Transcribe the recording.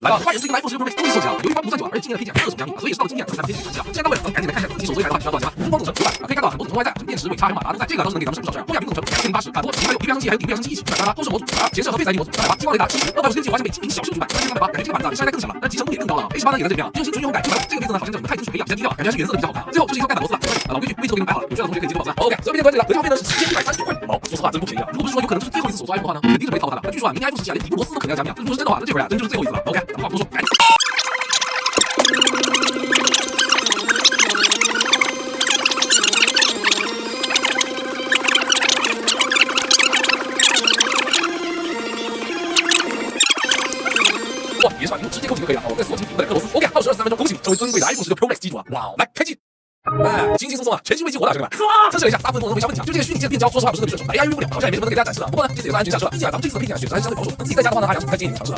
来吧，外人对 iPhone 16 Pro Max 都是售价，由于发布不算短，而且今年的配件还各种降低，所以也是到了今年才能配件涨价。既然到位了，咱们赶紧来看一下自己手机来的话需要多少钱吧。风光总成900可以看到很多总成外在，什么电池、尾插还有马达都在，这个倒是能给咱们省不少事儿。后面总成2080，卡托还有底片升级，还有顶配升级一起，138后视模组2前摄和 Face ID 模组380，激光雷达70，250级华强北极屏小秀900，3300，感觉这个版本比上一代更响了，但集成度也更高了。A18呢也在这边啊，只有新纯用后改900，这个配色呢好像整个钛金属黑比较低调，感觉还是原色的比较好看。最后就是一套盖板螺丝了，老规矩，位置都给你们摆好了，有需要的同学可以接着保存。OK，所以配件关这里了，核心耗费呢是7139块5毛，说实话真不便宜啊。如果不是说有可能就是最后一次手做 iPhone 的话呢，肯定是没套它的。但据说啊，明年 iPhone 17啊连底部螺丝都可能要加密啊，这如果是真的话，那这回啊真就是最后一次了。OK，咱们话不多说，赶紧。哇，别上屏幕直接扣紧就可以了。我再锁紧顶部的克螺丝。OK，耗时23分钟，恭喜你成为尊贵的 iPhone 16 Pro Max 机主啊！哇，来开机。哎，轻轻松松啊，全新微机火打兄弟们！测试了一下，大部分功能没啥问题啊，就这个虚拟键变焦，说实话不是特别顺手，AI 用不了，好像也没什么能给大家展示的。不过呢，这次也算安全下车了，毕竟啊，咱们这次的配件选择还是相对保守的，自己在家的话呢，还是不太建议你们尝试了。